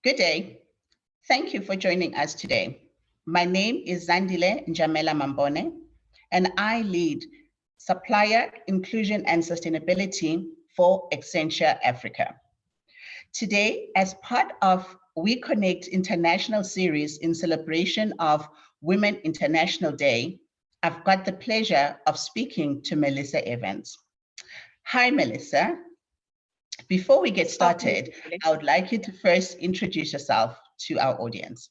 Good day. Thank you for joining us today. My name is Zandile Njamela, and I lead Supplier Inclusion and Sustainability for Accenture Africa. Today, as part of We Connect International series in celebration of Women International Day, I've got the pleasure of speaking to Melisa Evans. Hi, Melisa. Before we get started, I would like you to first introduce yourself to our audience.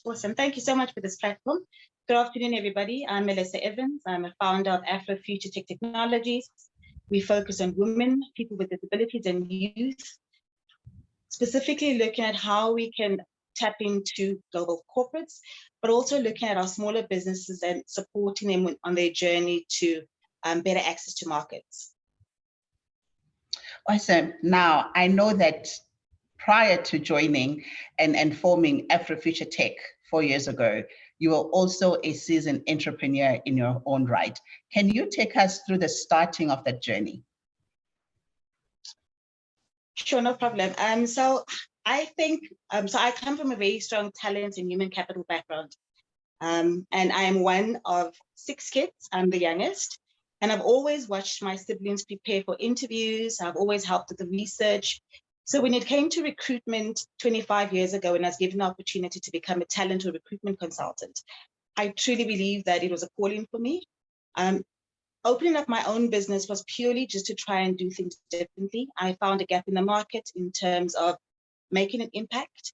Awesome. Thank you so much for this platform. Good afternoon, everybody. I'm Melisa Evans. I'm a founder of AfroFuture Tech Technologies. We focus on women, people with disabilities, and youth, specifically looking at how we can tap into global corporates, but also looking at our smaller businesses and supporting them on their journey to better access to markets. Awesome. Now, I know that prior to joining and forming AfroFuture Tech 4 years ago, you were also a seasoned entrepreneur in your own right. Can you take us through the starting of that journey? Sure, no problem. So I think, I come from a very strong talent and human capital background. And I am one of 6 kids. I'm the youngest. And I've always watched my siblings prepare for interviews. I've always helped with the research. So when it came to recruitment 25 years ago, and I was given the opportunity to become a talent or recruitment consultant, I truly believe that it was a calling for me. Opening up my own business was purely just to try and do things differently. I found a gap in the market in terms of making an impact,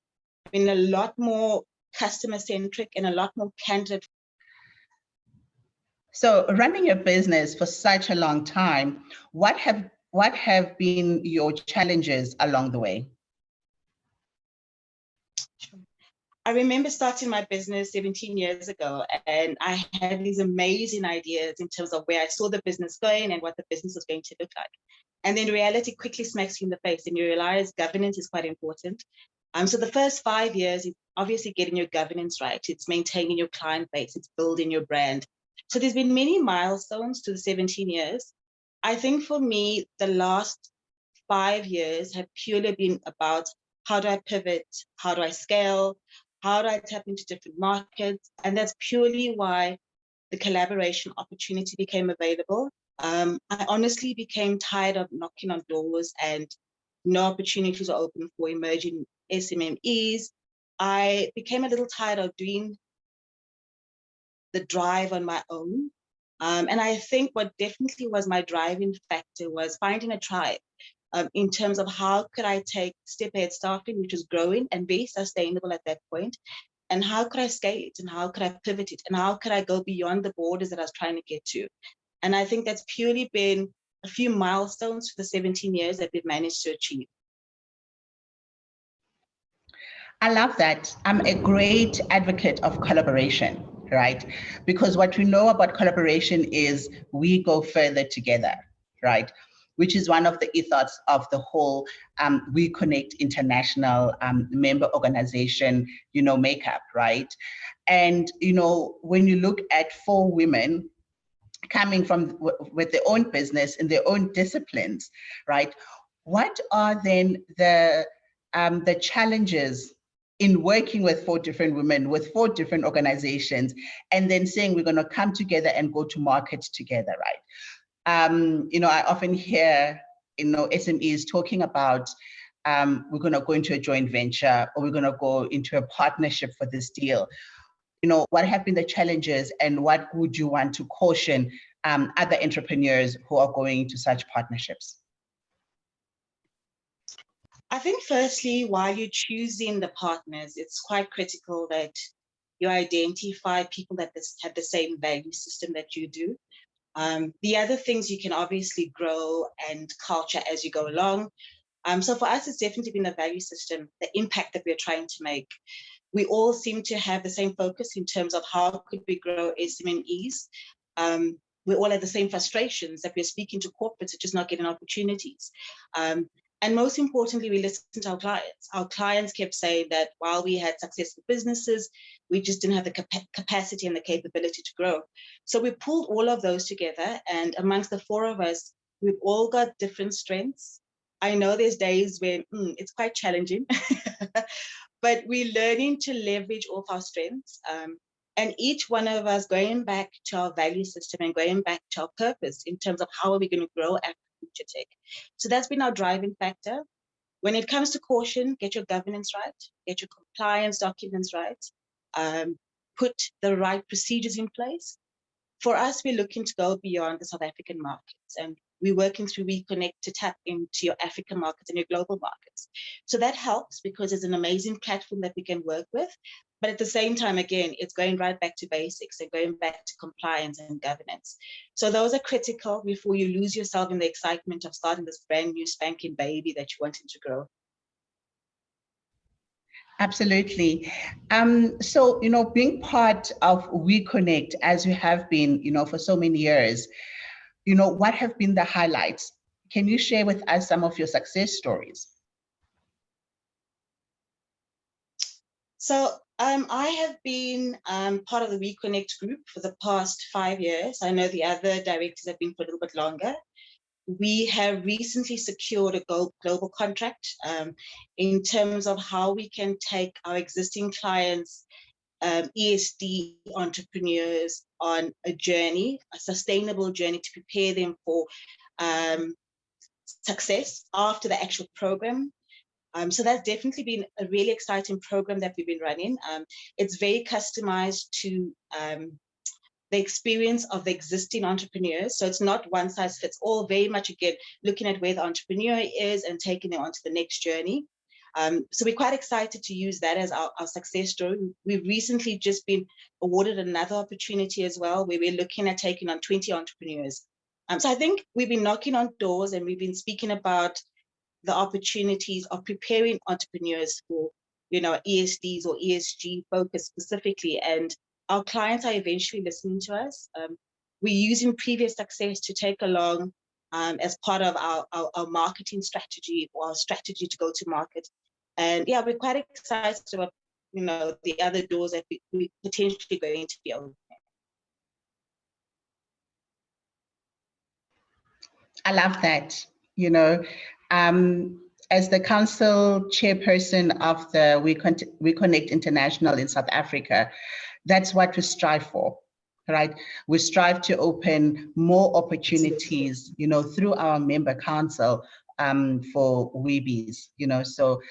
being a lot more customer-centric and a lot more candid. So running your business for such a long time, what have been your challenges along the way? I remember starting my business 17 years ago, and I had these amazing ideas in terms of where I saw the business going and what the business was going to look like. And then reality quickly smacks you in the face and you realize governance is quite important. So the first 5 years is obviously getting your governance right. It's maintaining your client base, it's building your brand. So there's been many milestones to the 17 years. I think for me, the last 5 years have purely been about how do I pivot, how do I scale, how do I tap into different markets? And that's purely why the collaboration opportunity became available. I honestly became tired of knocking on doors and no opportunities are open for emerging SMMEs. I became a little tired of doing the drive on my own. And I think what definitely was my driving factor was finding a tribe in terms of how could I take Step Ahead Staffing, which was growing and very sustainable at that point, and how could I scale it and how could I pivot it and how could I go beyond the borders that I was trying to get to. And I think that's purely been a few milestones for the 17 years that we've managed to achieve. I love that. I'm a great advocate of collaboration, right? Because what we know about collaboration is we go further together, right? Which is one of the ethos of the whole We Connect International member organization, makeup, right? And, when you look at 4 women coming from with their own business in their own disciplines, right? What are then the challenges in working with 4 different women, with 4 different organizations, and then saying we're going to come together and go to market together, right? I often hear, SMEs talking about we're going to go into a joint venture or we're going to go into a partnership for this deal. What have been the challenges and what would you want to caution other entrepreneurs who are going into such partnerships? I think firstly, while you're choosing the partners, it's quite critical that you identify people that have the same value system that you do. The other things you can obviously grow and culture as you go along. So for us, it's definitely been the value system, the impact that we're trying to make. We all seem to have the same focus in terms of how could we grow SMEs. We all have the same frustrations that we're speaking to corporates, just not getting opportunities. And most importantly, we listened to our clients. Our clients kept saying that while we had successful businesses, we just didn't have the capacity and the capability to grow. So we pulled all of those together, and amongst the 4 of us, we've all got different strengths, I know there's days when it's quite challenging, but we're learning to leverage off our strengths. And each one of us going back to our value system and going back to our purpose in terms of how are we going to grow AfroFuture Tech. So that's been our driving factor. When it comes to caution, get your governance right, get your compliance documents right, put the right procedures in place. For us, we're looking to go beyond the South African markets, and we're working through WeConnect to tap into your African markets and your global markets. So that helps because it's an amazing platform that we can work with. But at the same time, again, it's going right back to basics and going back to compliance and governance. So those are critical before you lose yourself in the excitement of starting this brand new spanking baby that you wanted to grow. Absolutely. So, being part of WeConnect, as you have been, for so many years, what have been the highlights? Can you share with us some of your success stories? So I have been part of the WeConnect group for the past 5 years. I know the other directors have been for a little bit longer. We have recently secured a global contract in terms of how we can take our existing clients, ESD entrepreneurs, on a journey, a sustainable journey to prepare them for success after the actual program. So that's definitely been a really exciting program that we've been running. It's very customized to the experience of the existing entrepreneurs. So it's not one size fits all, very much again, looking at where the entrepreneur is and taking them onto the next journey. So we're quite excited to use that as our success story. We've recently just been awarded another opportunity as well, where we're looking at taking on 20 entrepreneurs. So I think we've been knocking on doors and we've been speaking about the opportunities of preparing entrepreneurs for, ESDs or ESG focus specifically. And our clients are eventually listening to us. We're using previous success to take along as part of our marketing strategy or our strategy to go to market. And yeah, we're quite excited about, the other doors that we potentially going to be opening. I love that, as the council chairperson of the WeConnect International in South Africa, that's what we strive for, right? We strive to open more opportunities, through our member council for Weebies, so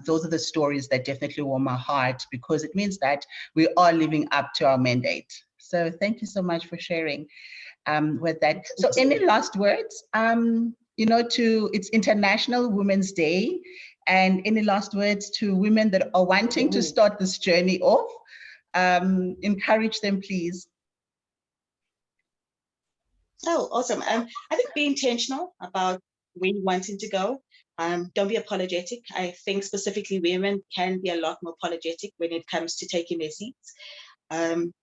those are the stories that definitely warm my heart because it means that we are living up to our mandate. So thank you so much for sharing with that. So any last words? It's International Women's Day, and any last words to women that are wanting to start this journey off? Encourage them, please. Oh, awesome. I think be intentional about where you wanting to go. Don't be apologetic. I think specifically women can be a lot more apologetic when it comes to taking their seats.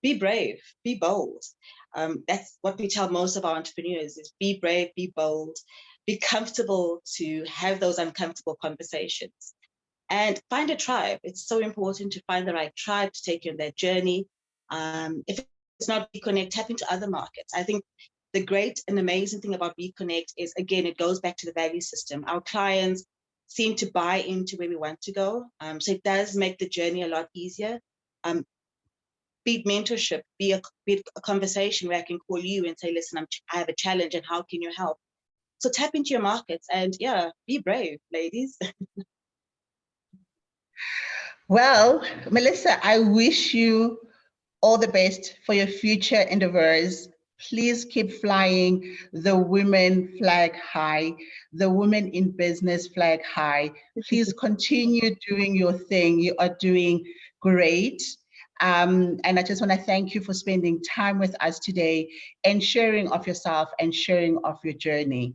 Be brave, be bold. That's what we tell most of our entrepreneurs is be brave, be bold, be comfortable to have those uncomfortable conversations. And find a tribe. It's so important to find the right tribe to take you on that journey. If it's not WeConnect, tap into other markets. I think the great and amazing thing about WeConnect is, again, it goes back to the value system. Our clients seem to buy into where we want to go. So it does make the journey a lot easier. Be mentorship, be a conversation where I can call you and say, listen, I have a challenge and how can you help? So tap into your markets and yeah, be brave, ladies. Well, Melisa, I wish you all the best for your future endeavors. Please keep flying the women flag high, the women in business flag high. Please continue doing your thing. You are doing great. And I just want to thank you for spending time with us today and sharing of yourself and sharing of your journey.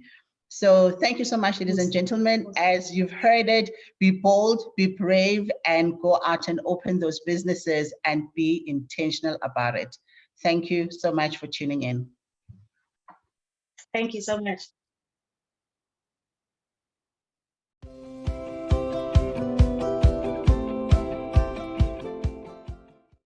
So thank you so much, ladies and gentlemen. As you've heard it, be bold, be brave, and go out and open those businesses and be intentional about it. Thank you so much for tuning in. Thank you so much.